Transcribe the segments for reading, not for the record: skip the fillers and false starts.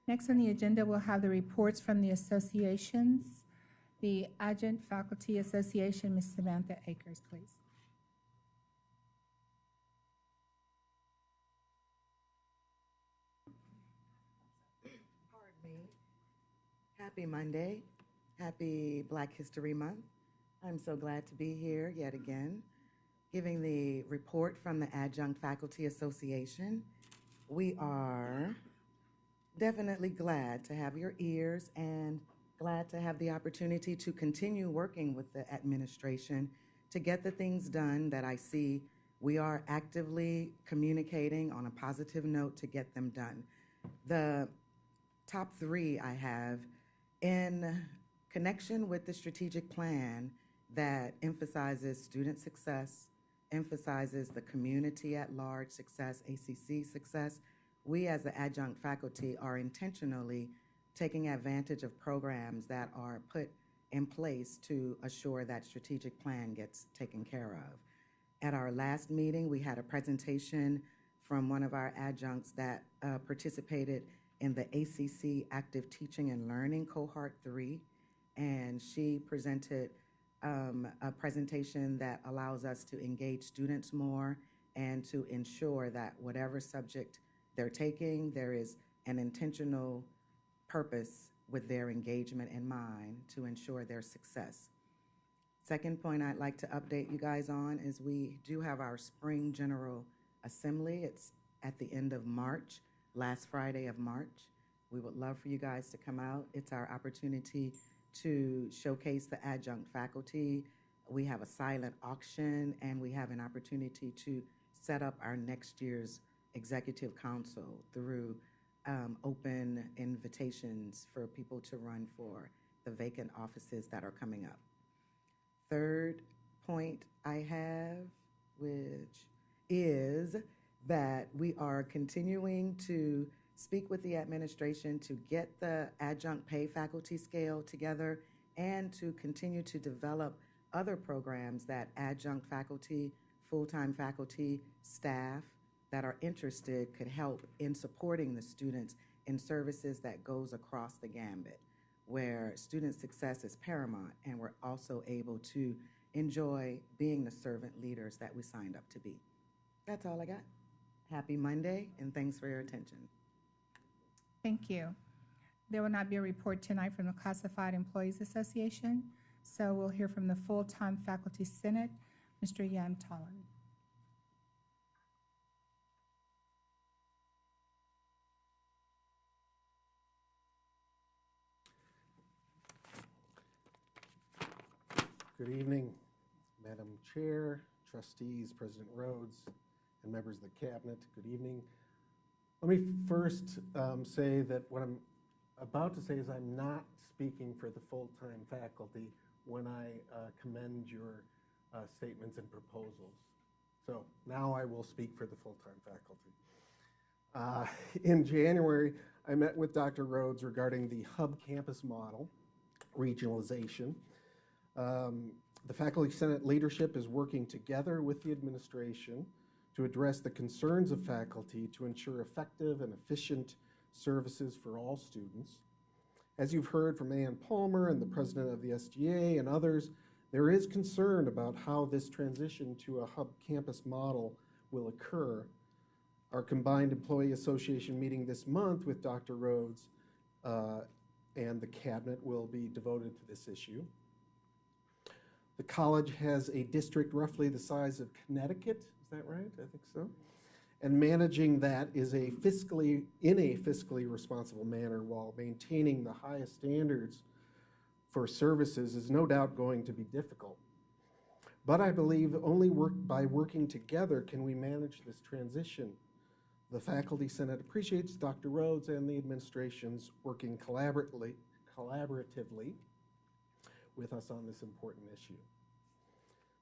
Next on the agenda, we'll have the reports from the associations. The Adjunct Faculty Association, Ms. Samantha Akers, please. Pardon me. Happy Monday. Happy Black History Month. I'm so glad to be here yet again, giving the report from the Adjunct Faculty Association. We are definitely glad to have your ears and glad to have the opportunity to continue working with the administration to get the things done that I see we are actively communicating on a positive note to get them done. The top three I have in connection with the strategic plan that emphasizes student success, emphasizes the community at large success, ACC success. We as the adjunct faculty are intentionally taking advantage of programs that are put in place to assure that strategic plan gets taken care of. At our last meeting, we had a presentation from one of our adjuncts that participated in the ACC Active Teaching and Learning Cohort 3, and she presented a presentation that allows us to engage students more and to ensure that whatever subject they're taking, there is an intentional purpose with their engagement in mind to ensure their success. Second point I'd like to update you guys on is we do have our spring General Assembly. It's at the end of March, last Friday of March. We would love for you guys to come out. It's our opportunity to showcase the adjunct faculty. We have a silent auction, and we have an opportunity to set up our next year's executive council through open invitations for people to run for the vacant offices that are coming up. Third point I have, which is that we are continuing to speak with the administration to get the adjunct pay faculty scale together and to continue to develop other programs that adjunct faculty, full-time faculty, staff that are interested could help in supporting the students in services that goes across the gambit, where student success is paramount and we're also able to enjoy being the servant leaders that we signed up to be. That's all I got. Happy Monday, and thanks for your attention. Thank you. There will not be a report tonight from the Classified Employees Association, so we'll hear from the Full-Time Faculty Senate, Mr. Yam Tolan. Good evening, Madam Chair, trustees, President Rhodes, and members of the cabinet. Good evening. Let me first say that what I'm about to say is I'm not speaking for the full-time faculty when I commend your statements and proposals. So now I will speak for the full-time faculty. In January, I met with Dr. Rhodes regarding the hub campus model, regionalization. The Faculty Senate leadership is working together with the administration to address the concerns of faculty to ensure effective and efficient services for all students. As you've heard from Ann Palmer and the president of the SGA and others, there is concern about how this transition to a hub campus model will occur. Our combined employee association meeting this month with Dr. Rhodes and the cabinet will be devoted to this issue. The college has a district roughly the size of Connecticut, is that right? I think so. And managing that is in a fiscally responsible manner while maintaining the highest standards for services is no doubt going to be difficult. But I believe only by working together can we manage this transition. The Faculty Senate appreciates Dr. Rhodes and the administration's working collaboratively with us on this important issue.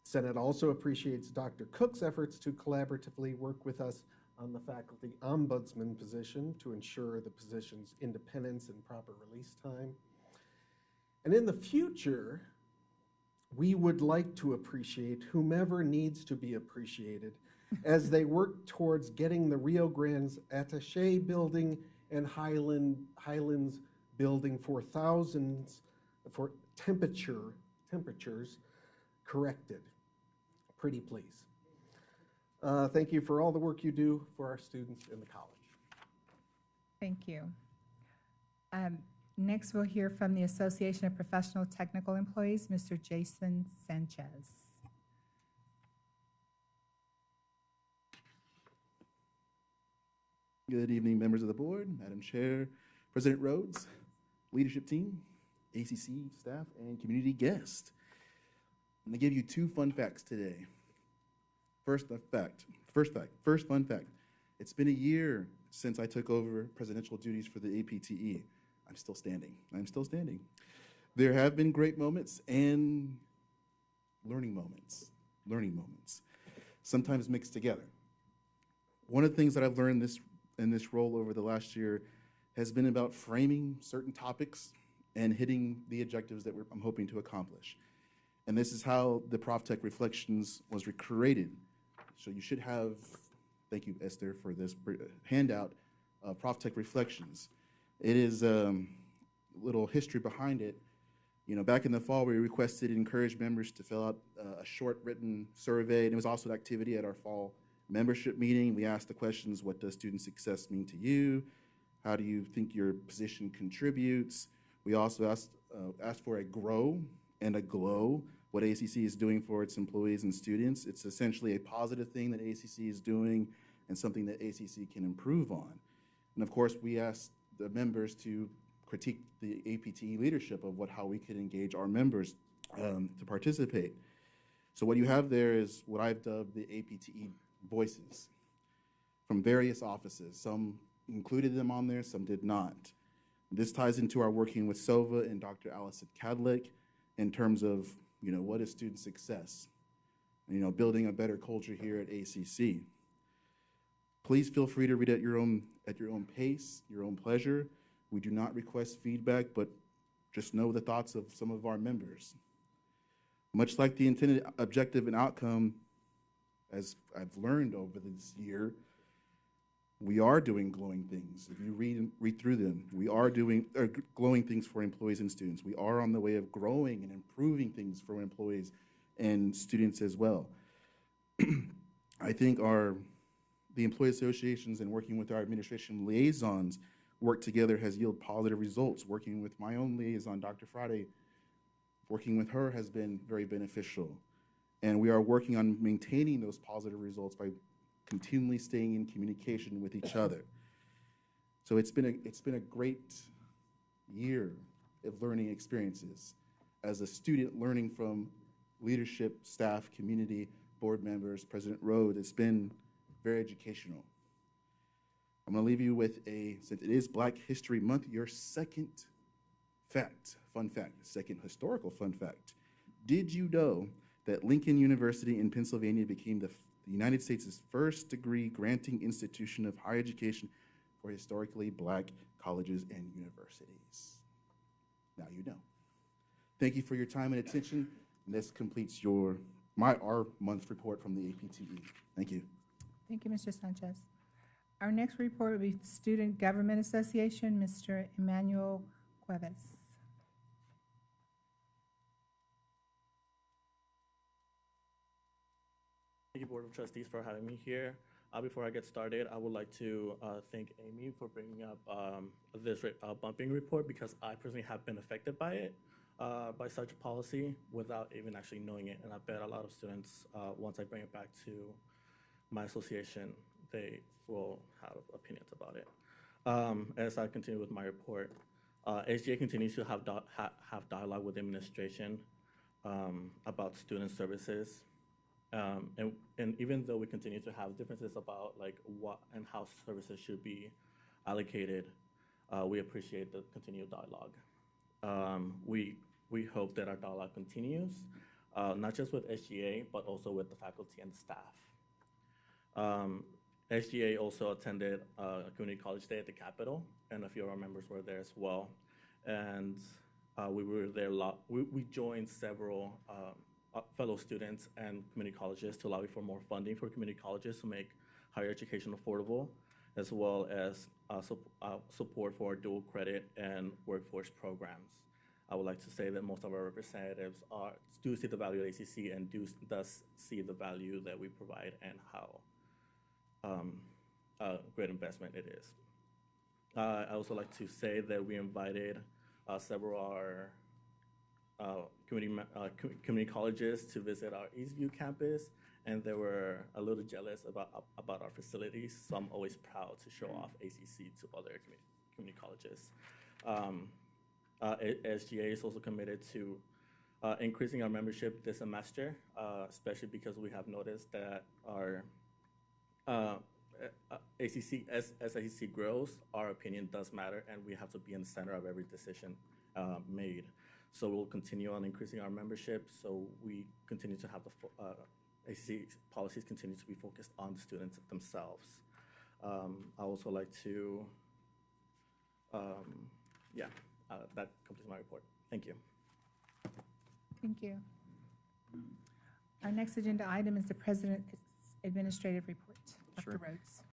Senate also appreciates Dr. Cook's efforts to collaboratively work with us on the faculty ombudsman position to ensure the position's independence and proper release time. And in the future, we would like to appreciate whomever needs to be appreciated as they work towards getting the Rio Grande's Attaché building and Highlands building for temperatures corrected. Pretty please. Thank you for all the work you do for our students in the college. Thank you. Next, we'll hear from the Association of Professional Technical Employees, Mr. Jason Sanchez. Good evening, members of the board, Madam Chair, President Rhodes, leadership team, ACC staff, and community guests. I'm gonna give you two fun facts today. First fun fact. It's been a year since I took over presidential duties for the APTE. I'm still standing. There have been great moments and learning moments, sometimes mixed together. One of the things that I've learned in this role over the last year has been about framing certain topics and hitting the objectives that I'm hoping to accomplish. And this is how the ProfTech Reflections was created. So you should have, thank you, Esther, for this handout, ProfTech Reflections. It is a little history behind it. You know, back in the fall, we requested and encouraged members to fill out a short written survey, and it was also an activity at our fall membership meeting. We asked the questions: what does student success mean to you? How do you think your position contributes? We also asked for a grow and a glow, what ACC is doing for its employees and students. It's essentially a positive thing that ACC is doing and something that ACC can improve on. And of course, we asked the members to critique the APTE leadership of how we could engage our members to participate. So what you have there is what I've dubbed the APTE voices from various offices. Some included them on there, some did not. This ties into our working with SOVA and Dr. Allison Cadlick in terms of, you know, what is student success? You know, building a better culture here at ACC. Please feel free to read at your own pace, your own pleasure. We do not request feedback, but just know the thoughts of some of our members. Much like the intended objective and outcome, as I've learned over this year, we are doing glowing things. If you read through them, we are doing glowing things for employees and students. We are on the way of growing and improving things for employees and students as well. I think the employee associations and working with our administration liaisons work together has yielded positive results. Working with my own liaison, Dr. Friday, working with her has been very beneficial. And we are working on maintaining those positive results by continually staying in communication with each other. So it's been a great year of learning experiences. As a student learning from leadership, staff, community, board members, President Rhodes, it's been very educational. I'm gonna leave you with since it is Black History Month, your second second historical fun fact. Did you know that Lincoln University in Pennsylvania became the United States' first degree granting institution of higher education for historically Black colleges and universities? Now you know. Thank you for your time and attention. And this completes our month's report from the APTE. Thank you. Thank you, Mr. Sanchez. Our next report will be Student Government Association, Mr. Emmanuel Cuevas. Thank you, Board of Trustees, for having me here. Before I get started, I would like to thank Amy for bringing up this bumping report, because I personally have been affected by it, by such a policy, without even actually knowing it. And I bet a lot of students, once I bring it back to my association, they will have opinions about it. As I continue with my report, SGA continues to have dialogue with the administration about student services. And even though we continue to have differences about like what and how services should be allocated, we appreciate the continued dialogue. We hope that our dialogue continues, not just with SGA, but also with the faculty and staff. SGA also attended Community College Day at the Capitol, and a few of our members were there as well. And we were there a lot. We joined several fellow students and community colleges to lobby for more funding for community colleges to make higher education affordable. as well as support for dual credit and workforce programs. I would like to say that most of our representatives do see the value of ACC and thus see the value that we provide and how great investment it is. I also like to say that we invited several of our community colleges to visit our Eastview campus, and they were a little jealous about our facilities, so I'm always proud to show off ACC to other community colleges. SGA is also committed to increasing our membership this semester, especially because we have noticed that our ACC, as ACC grows, our opinion does matter, and we have to be in the center of every decision made. So we'll continue on increasing our membership, so we continue to have the ACC policies continue to be focused on the students themselves. I also like to, that completes my report. Thank you. Thank you. Our next agenda item is the President's Administrative Report. Dr. Rhodes.